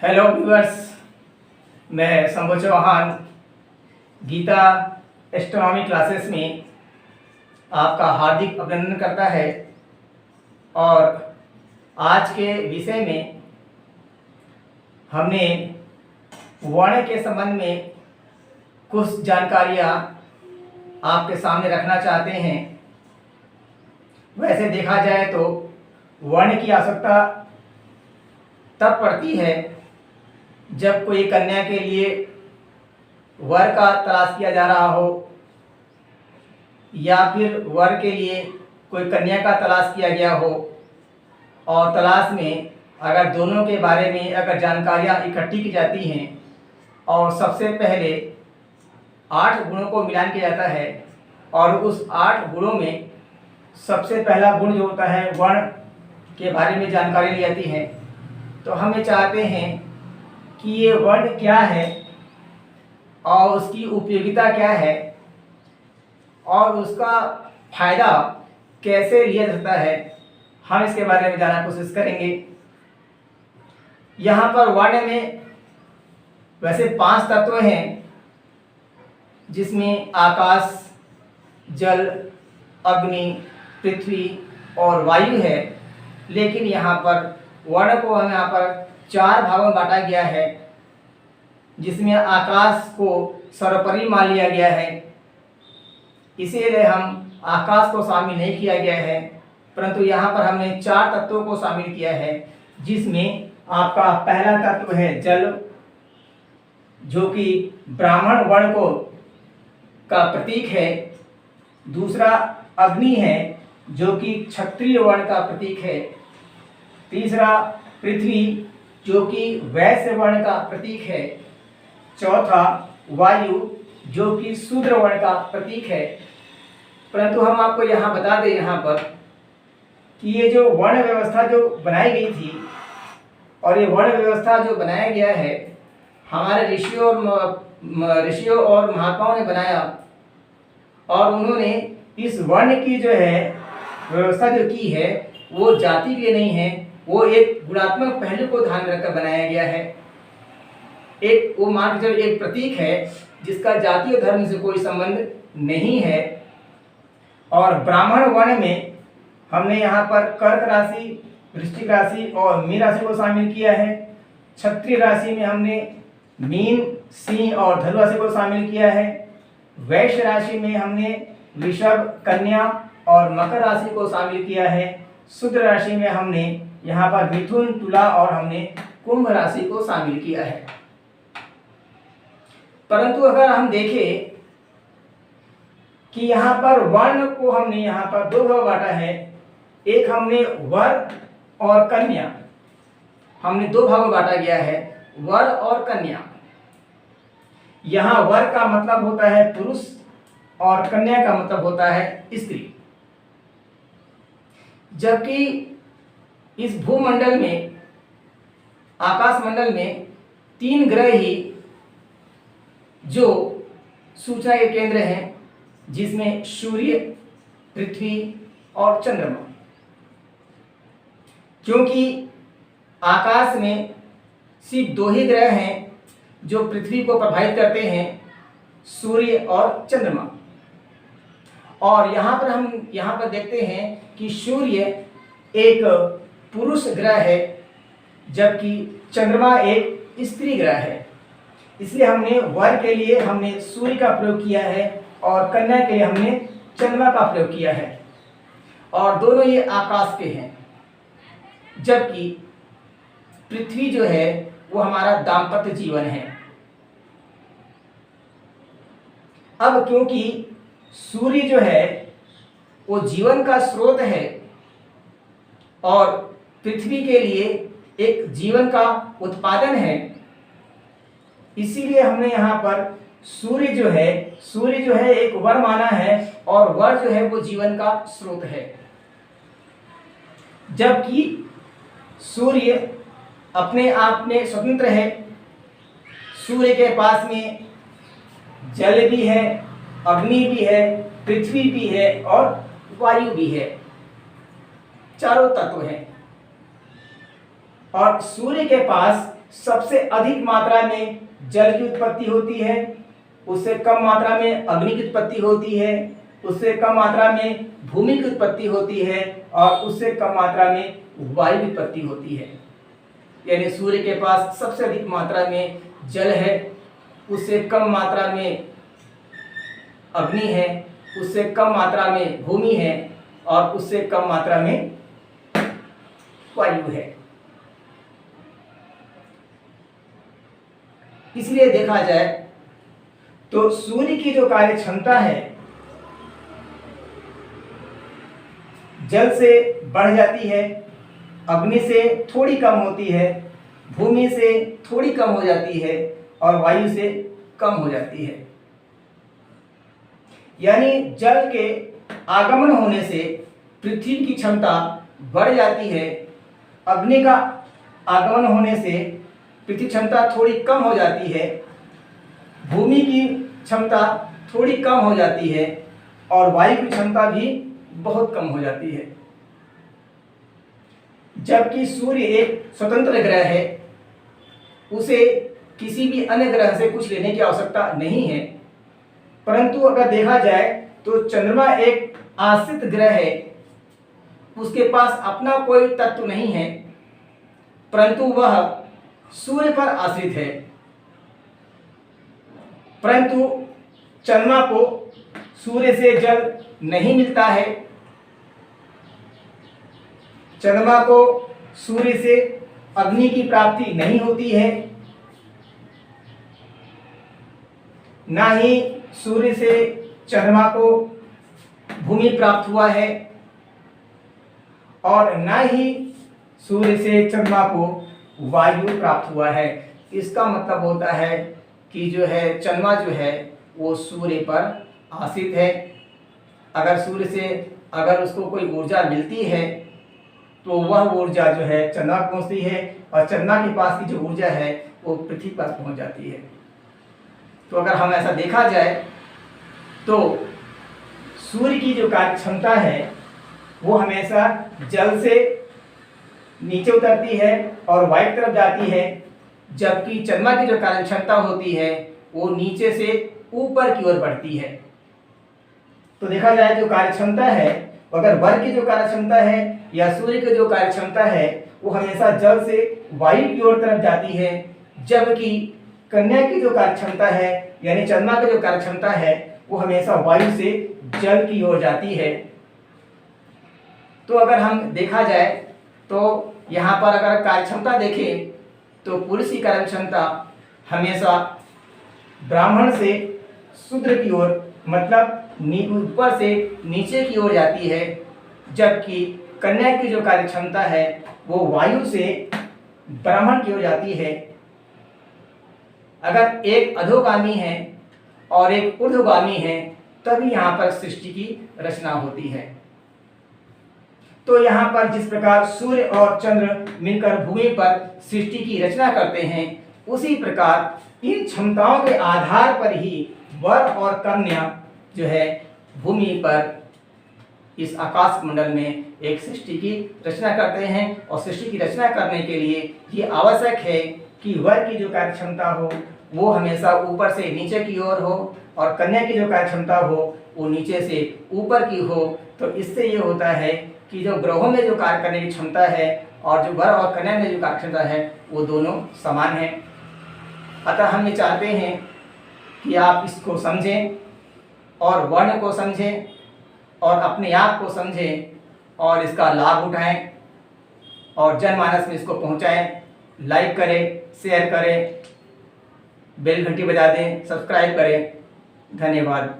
Hello viewers, मैं Shambhu Chauhan Gita astronomy classes में आपका हार्दिक अभिनंदन करता है। और आज के विषय में हमने वर्ण के संबंध में कुछ जानकारियाँ आपके सामने रखना चाहते हैं। वैसे देखा जाए तो वर्ण की आवश्यकता तब पड़ती है जब कोई कन्या के लिए वर का तलाश किया जा रहा हो या फिर वर के लिए कोई कन्या का तलाश किया गया हो, और तलाश में अगर दोनों के बारे में अगर जानकारियाँ इकट्ठी की जाती हैं और सबसे पहले 8 गुणों को मिलान किया जाता है और उस 8 गुणों में सबसे पहला गुण जो होता है वर्ण के बारे में जानकारी ली जाती है। तो हम ये चाहते हैं कि ये वर्ण क्या है और उसकी उपयोगिता क्या है और उसका फायदा कैसे लिया जाता है, हम इसके बारे में जानने की कोशिश करेंगे। यहाँ पर वर्ण में वैसे 5 तत्व हैं, जिसमें आकाश, जल, अग्नि, पृथ्वी और वायु है। लेकिन यहाँ पर वर्ण को हम यहाँ पर 4 भागों में बांटा गया है, जिसमें आकाश को सर्वोपरि मान लिया गया है। इसीलिए हम आकाश को शामिल नहीं किया गया है, परंतु यहाँ पर हमने 4 तत्वों को शामिल किया है, जिसमें आपका पहला तत्व है जल, जो कि ब्राह्मण वर्ण को का प्रतीक है। दूसरा अग्नि है, जो कि क्षत्रिय वर्ण का प्रतीक है। तीसरा पृथ्वी, जो कि वैश्य वर्ण का प्रतीक है। चौथा वायु, जो कि शूद्र वर्ण का प्रतीक है। परंतु हम आपको यहाँ बता दें यहाँ पर कि ये जो वर्ण व्यवस्था जो बनाई गई थी, और ये वर्ण व्यवस्था जो बनाया गया है, हमारे ऋषियों और महात्माओं ने बनाया, और उन्होंने इस वर्ण की जो है व्यवस्था जो की है वो जाति के लिए नहीं है, वो एक गुणात्मक पहलू को ध्यान में रखकर बनाया गया है। एक वो मान जब एक प्रतीक है जिसका जाति और धर्म से कोई संबंध नहीं है। और ब्राह्मण वर्ण में हमने यहाँ पर कर्क राशि, वृश्चिक राशि और मीन राशि को शामिल किया है। क्षत्रिय राशि में हमने मीन, सिंह और धनु राशि को शामिल किया है। वैश्य राशि में हमने वृषभ, कन्या और मकर राशि को शामिल किया है। शूद्र राशि में हमने यहाँ पर मिथुन, तुला और हमने कुंभ राशि को शामिल किया है। परंतु अगर हम देखें कि यहाँ पर वर्ण को हमने यहाँ पर 2 भाग बांटा है। एक हमने वर और कन्या, हमने 2 भागों में बांटा गया है, वर और कन्या। यहाँ वर का मतलब होता है पुरुष और कन्या का मतलब होता है स्त्री। जबकि इस भूमंडल में, आकाश मंडल में 3 ग्रह ही जो सूचना के केंद्र हैं, जिसमें सूर्य, पृथ्वी और चंद्रमा। क्योंकि आकाश में सिर्फ 2 ही ग्रह हैं जो पृथ्वी को प्रभावित करते हैं, सूर्य और चंद्रमा। और यहाँ पर हम यहाँ पर देखते हैं कि सूर्य एक पुरुष ग्रह है, जबकि चंद्रमा एक स्त्री ग्रह है। इसलिए हमने वर के लिए हमने सूर्य का प्रयोग किया है और कन्या के लिए हमने चंद्रमा का प्रयोग किया है, और दोनों ये आकाश के हैं। जबकि पृथ्वी जो है वो हमारा दाम्पत्य जीवन है। अब क्योंकि सूर्य जो है वो जीवन का स्रोत है और पृथ्वी के लिए एक जीवन का उत्पादन है, इसीलिए हमने यहाँ पर सूर्य जो है एक वर माना है, और वर जो है वो जीवन का स्रोत है। जबकि सूर्य अपने आप में स्वतंत्र है। सूर्य के पास में जल भी है, अग्नि भी है, पृथ्वी भी है और वायु भी है, चारों तत्व हैं। और सूर्य के पास सबसे अधिक मात्रा में जल की उत्पत्ति होती है, उससे कम मात्रा में अग्नि की उत्पत्ति होती है, उससे कम मात्रा में भूमि की उत्पत्ति होती है और उससे कम मात्रा में वायु की उत्पत्ति होती है। यानी सूर्य के पास सबसे अधिक मात्रा में जल है, उससे कम मात्रा में अग्नि है, उससे कम मात्रा में भूमि है और उससे कम मात्रा में वायु है। इसलिए देखा जाए तो सूर्य की जो कार्य क्षमता है जल से बढ़ जाती है, अग्नि से थोड़ी कम होती है, भूमि से थोड़ी कम हो जाती है और वायु से कम हो जाती है। यानी जल के आगमन होने से पृथ्वी की क्षमता बढ़ जाती है, अग्नि का आगमन होने से पृथ्वी क्षमता थोड़ी कम हो जाती है, भूमि की क्षमता थोड़ी कम हो जाती है और वायु की क्षमता भी बहुत कम हो जाती है। जबकि सूर्य एक स्वतंत्र ग्रह है, उसे किसी भी अन्य ग्रह से कुछ लेने की आवश्यकता नहीं है। परंतु अगर देखा जाए तो चंद्रमा एक आश्रित ग्रह है, उसके पास अपना कोई तत्व नहीं है, परंतु वह सूर्य पर आश्रित है। परंतु चंद्रमा को सूर्य से जल नहीं मिलता है, चंद्रमा को सूर्य से अग्नि की प्राप्ति नहीं होती है, ना ही सूर्य से चंद्रमा को भूमि प्राप्त हुआ है और ना ही सूर्य से चंद्रमा को वायु प्राप्त हुआ है। इसका मतलब होता है कि जो है चंद्रमा जो है वो सूर्य पर आश्रित है। अगर सूर्य से अगर उसको कोई ऊर्जा मिलती है तो वह ऊर्जा जो है चंद्रमा पहुंचती है और चंद्रमा के पास की जो ऊर्जा है वो पृथ्वी पर पहुंच जाती है। तो अगर हम ऐसा देखा जाए तो सूर्य की जो कार्य क्षमता है वो हमेशा जल से नीचे उतरती है और वायु की तरफ जाती है, जबकि चंद्रमा की जो कार्य क्षमता होती है वो नीचे से ऊपर की ओर बढ़ती है। तो देखा जाए जो कार्य क्षमता है, अगर वर्ग की जो कार्य क्षमता है या सूर्य की जो कार्य क्षमता है वो हमेशा जल से वायु की ओर तरफ जाती है, जबकि कन्या की जो कार्य क्षमता है यानी चंद्रमा की जो कार्य क्षमता है वो हमेशा वायु से जल की ओर जाती है। तो अगर हम देखा जाए तो यहाँ पर अगर कार्य क्षमता देखें तो पुरुष की कार्य क्षमता हमेशा ब्राह्मण से शूद्र की ओर मतलब ऊपर से नीचे की ओर जाती है, जबकि कन्या की जो कार्य क्षमता है वो वायु से ब्राह्मण की ओर जाती है। अगर एक अधोगामी है और एक ऊर्ध्वगामी है तभी यहाँ पर सृष्टि की रचना होती है। तो यहाँ पर जिस प्रकार सूर्य और चंद्र मिलकर भूमि पर सृष्टि की रचना करते हैं, उसी प्रकार इन क्षमताओं के आधार पर ही वर और कन्या जो है भूमि पर इस आकाश मंडल में एक सृष्टि की रचना करते हैं। और सृष्टि की रचना करने के लिए ये आवश्यक है कि वर की जो कार्य क्षमता हो वो हमेशा ऊपर से नीचे की ओर हो और कन्या की जो कार्य क्षमता हो वो नीचे से ऊपर की हो। तो इससे ये होता है कि जो ग्रहों में जो कार्य करने की क्षमता है और जो वर और कन्या में जो कार्य क्षमता है वो दोनों समान है। अतः हम ये चाहते हैं कि आप इसको समझें और वर्ण को समझें और अपने आप को समझें और इसका लाभ उठाएं और जनमानस में इसको पहुंचाएं। लाइक करें, शेयर करें, बेल घंटी बजा दें, सब्सक्राइब करें। धन्यवाद।